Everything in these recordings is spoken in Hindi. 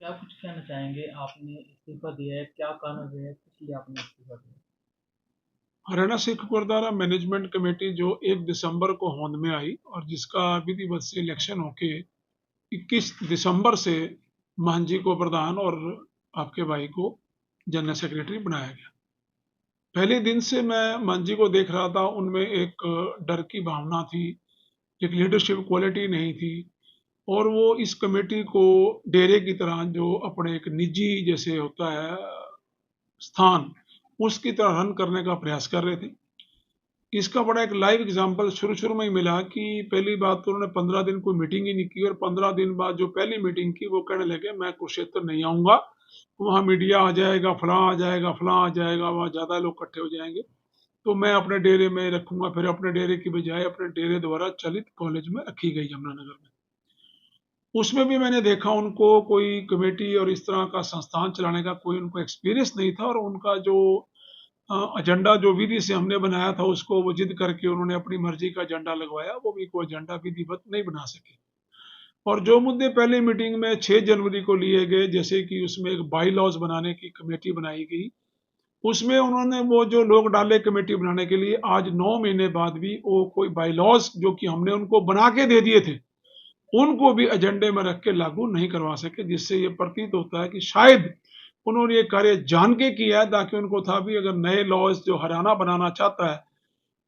क्या कुछ कहना चाहेंगे? आपने इस्तीफ़ा दिया है, क्या कारण रहे हैं, किस लिए आपने इस्तीफ़ा दिया? हरियाणा सिख गुरुद्वारा मैनेजमेंट कमेटी जो 1 दिसंबर को होंद में आई और जिसका विधिवत से इलेक्शन होके 21 दिसंबर से महन जी को प्रधान और आपके भाई को जनरल सेक्रेटरी बनाया गया। पहले दिन से मैं महन जी को देख रहा था, उनमें एक डर की भावना थी, एक लीडरशिप क्वालिटी नहीं थी और वो इस कमेटी को डेरे की तरह जो अपने एक निजी जैसे होता है स्थान, उसकी तरह रन करने का प्रयास कर रहे थे। इसका बड़ा एक लाइव एग्जांपल शुरू-शुरू में ही मिला कि पहली बात तो उन्होंने 15 दिन कोई मीटिंग ही नहीं की और 15 दिन बाद जो पहली मीटिंग की वो कहने लगे मैं कुरुक्षेत्र नहीं आऊँगा, वहाँ मीडिया आ जाएगा, फलाँ आ जाएगा, फलाँ आ जाएगा, वहाँ ज़्यादा लोग इकट्ठे हो जाएँगे, तो मैं अपने डेरे में रखूँगा। फिर अपने डेरे की बजाय अपने डेरे द्वारा चलित कॉलेज में रखी गई यमुनानगर में। उसमें भी मैंने देखा उनको कोई कमेटी और इस तरह का संस्थान चलाने का कोई उनको एक्सपीरियंस नहीं था और उनका जो एजेंडा जो विधि से हमने बनाया था उसको वो जिद करके उन्होंने अपनी मर्जी का एजेंडा लगवाया, वो भी कोई एजेंडा विधिवत नहीं बना सके। और जो मुद्दे पहली मीटिंग में 6 जनवरी को लिए गए, जैसे कि उसमें एक बाई लॉज बनाने की कमेटी बनाई गई, उसमें उन्होंने वो जो लोग डाले कमेटी बनाने के लिए, आज 9 महीने बाद भी वो कोई बाई लॉज जो कि हमने उनको बना के दे दिए थे, उनको भी एजेंडे में रख के लागू नहीं करवा सके, जिससे ये प्रतीत होता है कि शायद उन्होंने ये कार्य जान के किया है, ताकि उनको था भी अगर नए लॉज जो हरियाणा बनाना चाहता है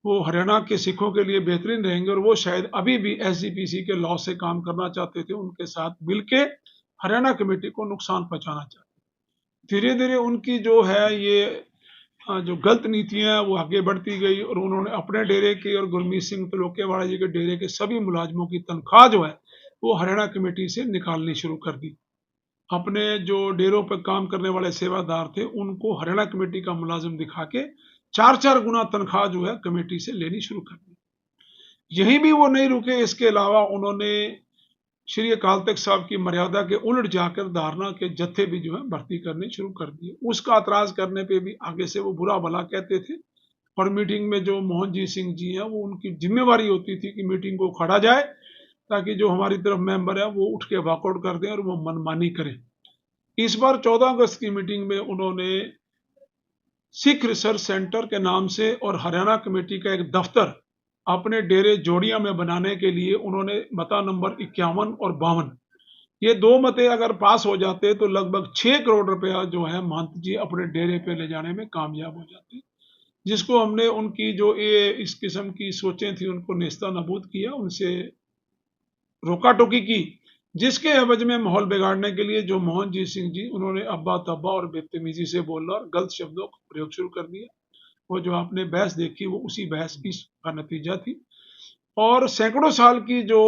वो हरियाणा के सिखों के लिए बेहतरीन रहेंगे और वो शायद अभी भी एसजीपीसी के लॉ से काम करना चाहते थे, उनके साथ मिलके हरियाणा कमेटी को नुकसान पहुंचाना चाहते। धीरे धीरे उनकी जो है ये जो गलत नीतियां हैं वो आगे बढ़ती गई और उन्होंने अपने डेरे की और गुरमीत सिंह तलोकेवाला जी के डेरे के सभी मुलाजमों की तनख्वाह जो है वो हरियाणा कमेटी से निकालनी शुरू कर दी। अपने जो डेरों पर काम करने वाले सेवादार थे उनको हरियाणा कमेटी का मुलाजिम दिखा के 4-4 गुना तनख्वाह जो है कमेटी से लेनी शुरू कर दी। यहीं भी वो नहीं रुके, इसके अलावा उन्होंने श्री अकाल तख्त साहब की मर्यादा के उलट जाकर धारणा के जत्थे भी जो है भर्ती करने शुरू कर दिए। उसका एतराज करने पे भी आगे से वो बुरा भला कहते थे और मीटिंग में जो मोहनजीत सिंह जी हैं वो उनकी जिम्मेवारी होती थी कि मीटिंग को खड़ा जाए, ताकि जो हमारी तरफ मेंबर है वो उठ के वॉकआउट कर दें और वो मनमानी करें। इस बार 14 अगस्त की मीटिंग में उन्होंने सिख रिसर्च सेंटर के नाम से और हरियाणा कमेटी का एक दफ्तर अपने डेरे जोड़िया में बनाने के लिए उन्होंने मता नंबर 51 और 52, ये दो मते अगर पास हो जाते तो लगभग 6 करोड़ रुपया जो है महंत जी अपने डेरे पे ले जाने में कामयाब हो जाते, जिसको हमने उनकी जो ये इस किस्म की सोचें थी उनको नेस्ता नाबूद किया, उनसे रोका टोकी की, जिसके एवज में माहौल बिगाड़ने के लिए जो मोहनजीत सिंह जी उन्होंने अब्बा तब्बा और बेतमीजी से बोलना और गलत शब्दों का प्रयोग शुरू कर दिया। वो जो आपने बहस देखी वो उसी बहस की का नतीजा थी। और सैकड़ों साल की जो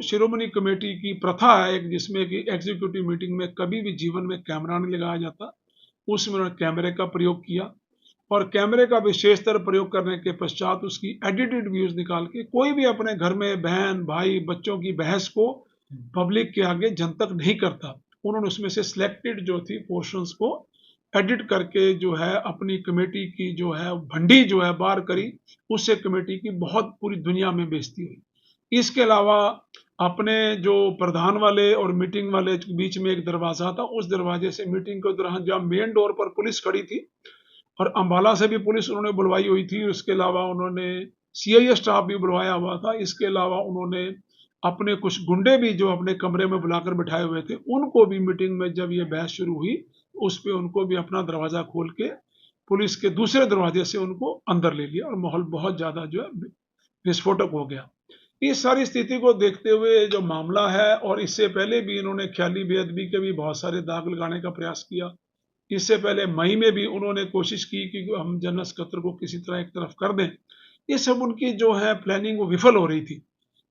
शिरोमणि कमेटी की प्रथा है एक, जिसमें कि एग्जीक्यूटिव मीटिंग में कभी भी जीवन में कैमरा नहीं लगाया जाता, उसमें उन्होंने कैमरे का प्रयोग किया और कैमरे का विशेषतर प्रयोग करने के पश्चात उसकी एडिटेड व्यूज निकाल के कोई भी अपने घर में बहन भाई बच्चों की बहस को पब्लिक के आगे जनतक नहीं करता। उन्होंने उसमें से सिलेक्टेड जो थी पोर्शंस को एडिट करके जो है अपनी कमेटी की जो है भंडी जो है बार करी, उससे कमेटी की बहुत पूरी दुनिया में बेइज्जती हुई। इसके अलावा अपने जो प्रधान वाले और मीटिंग वाले के बीच में एक दरवाजा था, उस दरवाजे से मीटिंग के दौरान जहाँ मेन डोर पर पुलिस खड़ी थी और अंबाला से भी पुलिस उन्होंने बुलवाई हुई थी, उसके अलावा उन्होंने सीआईए स्टाफ भी बुलवाया हुआ था, इसके अलावा उन्होंने अपने कुछ गुंडे भी जो अपने कमरे में बुलाकर बिठाए हुए थे उनको भी मीटिंग में जब ये बहस शुरू हुई उस पर उनको भी अपना दरवाजा खोल के पुलिस के दूसरे दरवाजे से उनको अंदर ले लिया और माहौल बहुत ज्यादा जो है विस्फोटक हो गया। इस सारी स्थिति को देखते हुए जो मामला है, और इससे पहले भी इन्होंने ख्याली बेअदबी के भी बहुत सारे दाग लगाने का प्रयास किया। इससे पहले मई में भी उन्होंने कोशिश की कि हम जनरल सकत्तर को किसी तरह एक तरफ कर दें। ये सब उनकी जो है प्लानिंग वो विफल हो रही थी।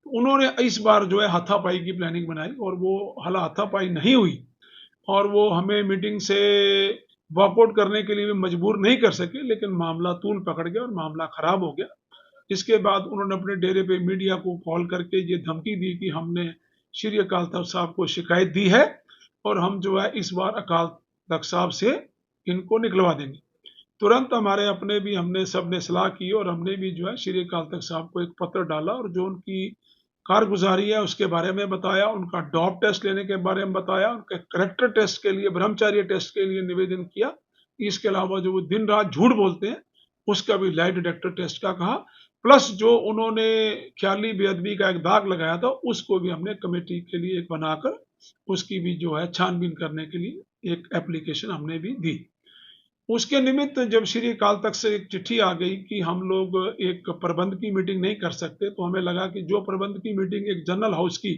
उन्होंने इस बार जो है हाथापाई की प्लानिंग बनाई और वो हाला हाथापाई नहीं हुई और वो हमें मीटिंग से वॉकआउट करने के लिए भी मजबूर नहीं कर सके, लेकिन मामला तूल पकड़ गया और मामला खराब हो गया। इसके बाद उन्होंने अपने डेरे पे मीडिया को कॉल करके ये धमकी दी कि हमने श्री अकाल तख्त साहब को शिकायत दी है और हम जो है इस बार अकाल तख्त साहब से इनको निकलवा देंगे। तुरंत हमारे अपने भी हमने सब ने सलाह की और हमने भी जो है श्री अकाल तख्त साहब को एक पत्र डाला और जो उनकी कारगुजारी है उसके बारे में बताया, उनका डॉप टेस्ट लेने के बारे में बताया, उनके करेक्टर टेस्ट के लिए, ब्रह्मचार्य टेस्ट के लिए निवेदन किया। इसके अलावा जो वो दिन रात झूठ बोलते हैं उसका भी लाई डिटेक्टर टेस्ट का कहा, प्लस जो उन्होंने ख्याली बेअदबी का एक दाग लगाया था उसको भी हमने कमेटी के लिए एक बनाकर उसकी भी जो है छानबीन करने के लिए एक एप्लीकेशन हमने भी दी। उसके निमित्त जब श्री अकाल तख्त से एक चिट्ठी आ गई कि हम लोग एक प्रबंध की मीटिंग नहीं कर सकते, तो हमें लगा कि जो प्रबंध की मीटिंग एक जनरल हाउस की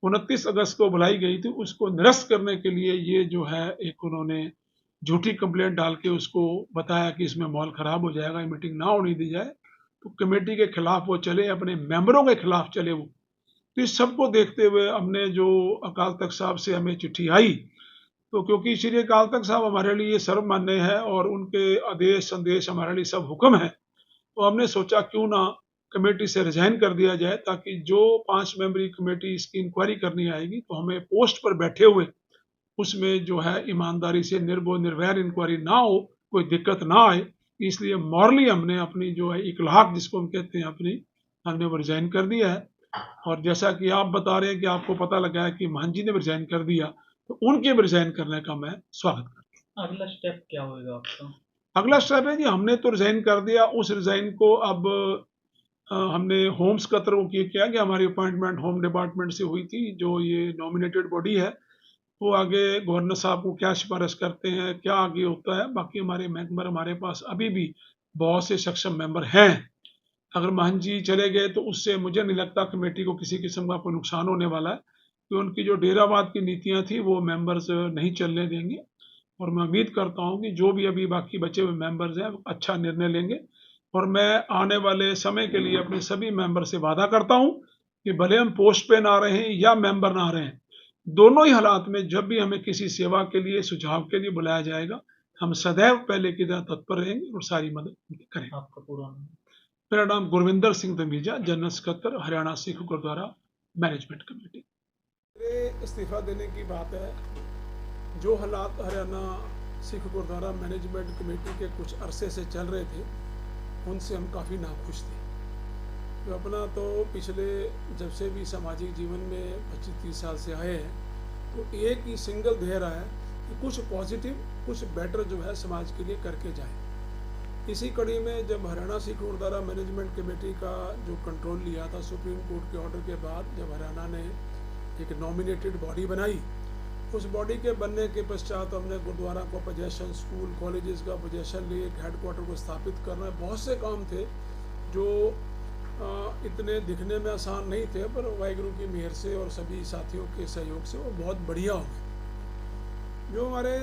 29 अगस्त को बुलाई गई थी उसको निरस्त करने के लिए ये जो है एक उन्होंने झूठी कंप्लेंट डाल के उसको बताया कि इसमें माहौल खराब हो जाएगा, ये मीटिंग ना होने दी जाए, तो कमेटी के खिलाफ वो चले, अपने मेंबरों के खिलाफ चले वो। तो इस सबको देखते हुए हमने जो अकाल तख्त साहब से हमें चिट्ठी आई, तो क्योंकि श्री अकाल तख्त साहब हमारे लिए सर्वमान्य है और उनके आदेश संदेश हमारे लिए सब हुक्म है, तो हमने सोचा क्यों ना कमेटी से रिजाइन कर दिया जाए, ताकि जो 5 मेंबरी कमेटी इसकी इंक्वायरी करनी आएगी तो हमें पोस्ट पर बैठे हुए उसमें जो है ईमानदारी से निर्भय निर्वैर इंक्वायरी ना हो, कोई दिक्कत ना आए। इसलिए मॉरली हमने अपनी जो है इकलाक जिसको हम कहते हैं अपनी, हमने वो रिजाइन कर दिया है। और जैसा कि आप बता रहे हैं कि आपको पता लगा है कि मान जी ने रिजाइन कर दिया, तो उनके भी रिजाइन करने का मैं स्वागत करता हूँ। अगला स्टेप क्या होगा आपका? अगला स्टेप है जी, हमने तो रिजाइन कर दिया, उस रिजाइन को अब हमने होम्स का तरफ किया कि हमारी अपॉइंटमेंट होम डिपार्टमेंट से हुई थी, जो ये नॉमिनेटेड बॉडी है वो आगे गवर्नर साहब को क्या सिफारिश करते हैं, क्या आगे होता है। बाकी हमारे मेंबर हमारे पास अभी भी बहुत से सक्षम मेंबर हैं। अगर महन जी चले गए तो उससे मुझे नहीं लगता कमेटी को किसी किस्म का कोई नुकसान होने वाला है, कि उनकी जो डेरावाद की नीतियां थी वो मेंबर्स नहीं चलने देंगे। और मैं उम्मीद करता हूं कि जो भी अभी बाकी बचे हुए मेंबर्स हैं अच्छा निर्णय लेंगे। और मैं आने वाले समय के लिए अपने सभी मेंबर से वादा करता हूं कि भले हम पोस्ट पे ना रहें या मेंबर ना रहें, दोनों ही हालात में जब भी हमें किसी सेवा के लिए, सुझाव के लिए बुलाया जाएगा, हम सदैव पहले की तरह तत्पर रहेंगे और सारी मदद करेंगे। आपका पूरा नाम? मेरा नाम Gurvinder Singh Dhamija, general secretary Haryana Sikh Gurdwara management committee. मेरे इस्तीफा देने की बात है, जो हालात हरियाणा सिख गुरुद्वारा मैनेजमेंट कमेटी के कुछ अरसे से चल रहे थे उनसे हम काफ़ी नाखुश थे। तो अपना तो पिछले जब से भी सामाजिक जीवन में 25-30 साल से आए हैं, तो एक ही सिंगल ध्येय रहा है कि कुछ पॉजिटिव, कुछ बेटर जो है समाज के लिए करके जाए। इसी कड़ी में जब हरियाणा सिख गुरुद्वारा मैनेजमेंट कमेटी का जो कंट्रोल लिया था सुप्रीम कोर्ट के ऑर्डर के बाद, जब हरियाणा ने एक नॉमिनेटेड बॉडी बनाई, उस बॉडी के बनने के पश्चात हमने गुरुद्वारा को पोजेशन, स्कूल कॉलेजेस का पोजेशन लिए, हेडक्वार्टर को स्थापित करना, बहुत से काम थे जो इतने दिखने में आसान नहीं थे, पर वाहिगुरु की मेहर से और सभी साथियों के सहयोग से वो बहुत बढ़िया हो गए। जो हमारे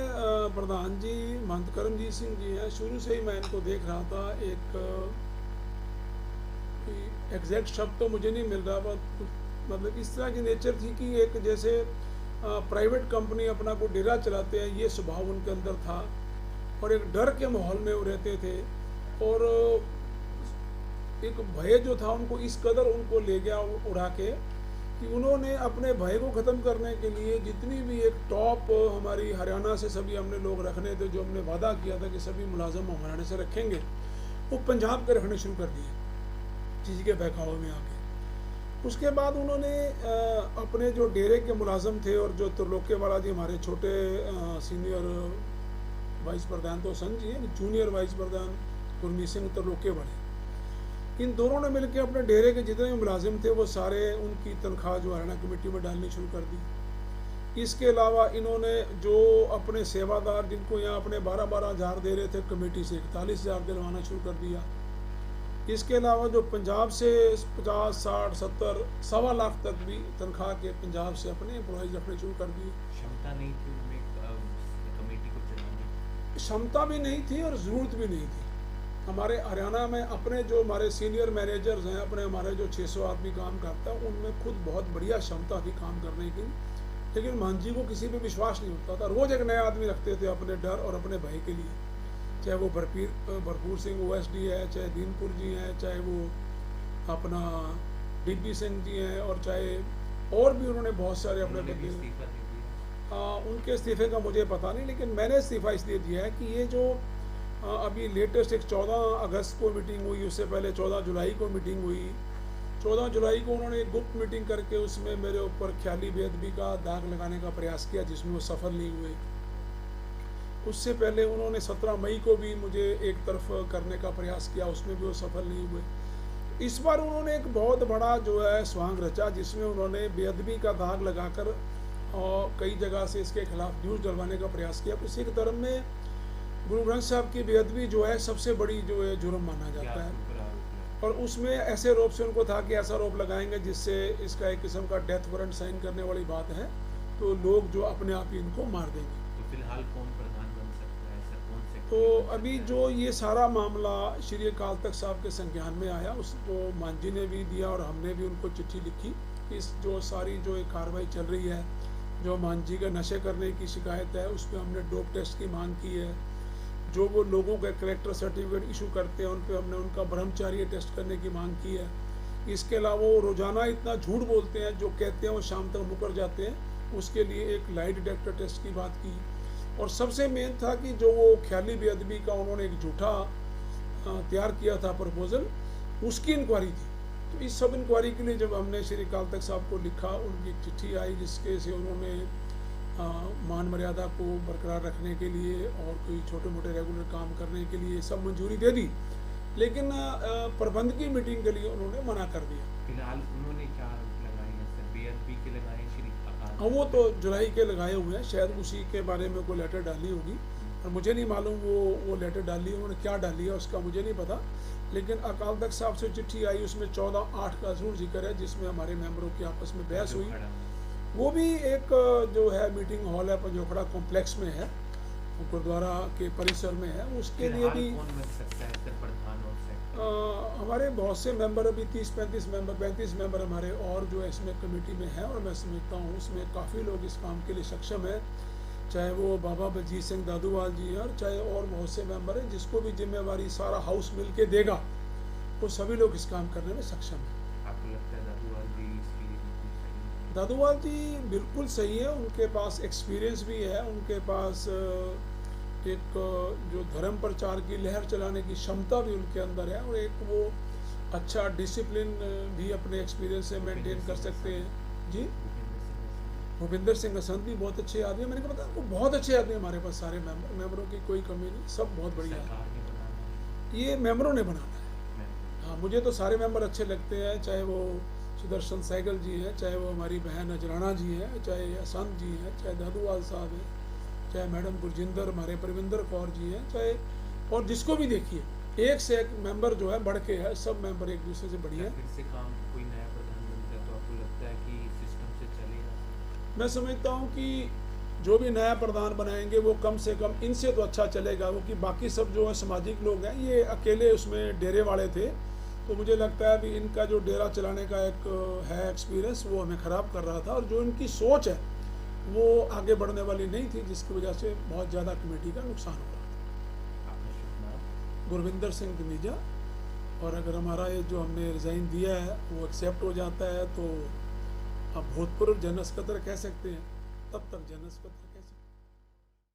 प्रधान जी महंत करमजीत सिंह जी हैं, शुरू से ही मैं इनको देख रहा था, एक एग्जैक्ट शब्द तो मुझे नहीं मिल रहा, पर मतलब इस तरह की नेचर थी कि एक जैसे प्राइवेट कंपनी अपना को डेरा चलाते हैं, ये स्वभाव उनके अंदर था। और एक डर के माहौल में वो रहते थे, और एक भय जो था उनको इस कदर उनको ले गया उड़ा के, कि उन्होंने अपने भय को ख़त्म करने के लिए जितनी भी एक टॉप हमारी हरियाणा से सभी हमने लोग रखने थे, जो हमने वादा किया था कि सभी मुलाजम हम हरियाणा से रखेंगे, वो पंजाब के रखने शुरू कर दिए चीज़ के बहकावे में आके। उसके बाद उन्होंने अपने जो डेरे के मुलाजम थे और जो त्रिलोके वाला जी हमारे छोटे सीनियर वाइस प्रधान तो संघ जी हैं, जूनियर वाइस प्रधान गुरमीत सिंह त्रिलोके वाले, इन दोनों ने मिलकर अपने डेरे के जितने भी मुलाजिम थे वो सारे उनकी तनख्वाह जो हरियाणा कमेटी में डालनी शुरू कर दी। इसके अलावा इन्होंने जो अपने सेवादार जिनको यहाँ अपने 12-12 हज़ार दे रहे थे, कमेटी से 41,000 दिलवाना शुरू कर दिया। इसके अलावा जो पंजाब से 50, 60, 70, 1.25 लाख तक भी तनख्वाह के पंजाब से अपने एम्प्लॉयज रखने शुरू कर दिए। क्षमता नहीं थी उनमें कमेटी को चलाने, क्षमता भी नहीं थी और ज़रूरत भी नहीं थी। हमारे हरियाणा में अपने जो हमारे सीनियर मैनेजर्स हैं, अपने हमारे जो 600 आदमी काम करता है, उनमें खुद बहुत बढ़िया क्षमता थी काम करने की, लेकिन महंत जी को किसी पे विश्वास नहीं होता था। रोज़ एक नया आदमी रखते थे अपने डर और अपने भय के लिए, चाहे वो भरपूर सिंह OSD है, चाहे दीनपुर जी हैं, चाहे वो अपना DP सिंह जी हैं, और चाहे और भी उन्होंने बहुत सारे अपने बंदे। उनके इस्तीफे का मुझे पता नहीं, लेकिन मैंने इस्तीफा इसलिए दिया है कि ये जो अभी लेटेस्ट एक 14 अगस्त को मीटिंग हुई, उससे पहले 14 जुलाई को मीटिंग हुई, 14 जुलाई को उन्होंने एक गुप्त मीटिंग करके उसमें मेरे ऊपर ख्याली बेअदबी का दाग लगाने का प्रयास किया, जिसमें वो सफल नहीं हुए। उससे पहले उन्होंने 17 मई को भी मुझे एक तरफ करने का प्रयास किया, उसमें भी वो सफल नहीं हुए। इस बार उन्होंने एक बहुत बड़ा जो है स्वांग रचा, जिसमें उन्होंने बेअदबी का दाग लगाकर और कई जगह से इसके खिलाफ न्यूज़ डलवाने का प्रयास किया। सिख धर्म में गुरु ग्रंथ साहब की बेअदबी जो है सबसे बड़ी जो है जुर्म माना जाता है, और उसमें ऐसे रोप से उनको था कि ऐसा रोप लगाएंगे जिससे इसका एक किस्म का डेथ वारंट साइन करने वाली बात है, तो लोग जो अपने आप ही इनको मार देंगे। तो फिलहाल कौन प्रधान बन सकता है सर, कौन से? तो अभी जो ये सारा मामला श्री अकाल तख्त साहब के संज्ञान में आया, उसको मांझी ने भी दिया और हमने भी उनको चिट्ठी लिखी। इस जो सारी जो एक कार्रवाई चल रही है, जो मांझी का नशे करने की शिकायत है, उस पर हमने डोप टेस्ट की मांग की है। जो वो लोगों के करेक्टर सर्टिफिकेट इशू करते हैं, उन पे हमने उनका ब्रह्मचार्य टेस्ट करने की मांग की है। इसके अलावा वो रोज़ाना इतना झूठ बोलते हैं, जो कहते हैं वो शाम तक मुकर जाते हैं, उसके लिए एक लाई डिटेक्टर टेस्ट की बात की। और सबसे मेन था कि जो वो ख्याली बेअदबी का उन्होंने एक झूठा तैयार किया था प्रपोजल, उसकी इंक्वायरी थी। तो इस सब इंक्वायरी के लिए जब हमने श्री अकाल तख्त साहब को लिखा, उनकी एक चिट्ठी आई जिसके से उन्होंने मान मर्यादा को बरकरार रखने के लिए और कोई छोटे मोटे रेगुलर काम करने के लिए सब मंजूरी दे दी, लेकिन प्रबंध की मीटिंग के लिए उन्होंने मना कर दिया। फिलहाल उन्होंने क्या लगाए हैं सर, बेअदबी के लगाए श्री अकाल? हाँ, वो तो जुलाई के लगाए हुए हैं, शायद उसी के बारे में कोई लेटर डाली होगी, और मुझे नहीं मालूम वो लेटर डाली है, उन्होंने क्या डाली है उसका मुझे नहीं पता। लेकिन अकाल तख्त साहब से चिट्ठी आई, उसमें 14/8 का जरूर जिक्र है, जिसमें हमारे मेंबरों की आपस में बहस हुई। वो भी एक जो है मीटिंग हॉल है, पंजोखड़ा कॉम्प्लेक्स में है, गुरुद्वारा के परिसर में है। उसके लिए भी कौन बन सकता है सर प्रधान और सेक्रेटरी? हमारे बहुत से मेंबर, अभी 30-35 मेंबर, 35 मेंबर हमारे और जो है इसमें कमेटी में है, और मैं समझता हूँ उसमें काफ़ी लोग इस काम के लिए सक्षम है, चाहे वो बाबा बलजीत सिंह दादूवाल जी हैं, और चाहे और बहुत से मेंबर हैं। जिसको भी जिम्मेवारी सारा हाउस मिल के देगा, वो सभी लोग इस काम करने में सक्षम हैं। आपको लगता है दादूवाल जी इसके लिए बिल्कुल सही है? दादूवाल जी बिल्कुल सही है, उनके पास एक्सपीरियंस भी है, उनके पास एक जो धर्म प्रचार की लहर चलाने की क्षमता भी उनके अंदर है, और एक वो अच्छा डिसिप्लिन भी अपने एक्सपीरियंस से मेंटेन कर सकते हैं। जी, भूपिंदर सिंह असंत भी बहुत अच्छे आदमी, मैंने कहा वो बहुत अच्छे आदमी हमारे पास, सारे मेंबरों की कोई कमी नहीं, सब बहुत बढ़िया है। सरकार ने बनाना है? ये मेंबरों ने बनाना है। हाँ, मुझे तो सारे मेंबर अच्छे लगते हैं, चाहे वो सुदर्शन सहगल जी हैं, चाहे वो हमारी बहन अजराना जी हैं, चाहे असंत जी हैं, चाहे दादूवाल साहब हैं, चाहे मैडम गुरजिंदर, हमारे परविंदर कौर जी हैं, चाहे और जिसको भी देखिए, एक से एक मेंबर जो है बढ़ के है, सब मेंबर एक दूसरे से बढ़िया है। फिर से काम कोई नया प्रधान बनता है तो आपको लगता है कि सिस्टम से चलेगा? मैं समझता हूँ कि जो भी नया प्रधान बनाएंगे वो कम से कम इनसे तो अच्छा चलेगा, क्योंकि बाकी सब जो है सामाजिक लोग हैं, ये अकेले उसमें डेरे वाले थे। तो मुझे लगता है कि इनका जो डेरा चलाने का एक है एक्सपीरियंस, वो हमें ख़राब कर रहा था, और जो इनकी सोच है वो आगे बढ़ने वाली नहीं थी, जिसकी वजह से बहुत ज़्यादा कमेटी का नुकसान हो रहा था। आपका शुभ नाम? गुरविंदर सिंह धमीजा। और अगर हमारा ये जो हमने रिज़ाइन दिया है वो एक्सेप्ट हो जाता है, तो आप भूतपूर्व जनरल सेक्रेटरी कह सकते हैं, तब तक जनरल सेक्रेटरी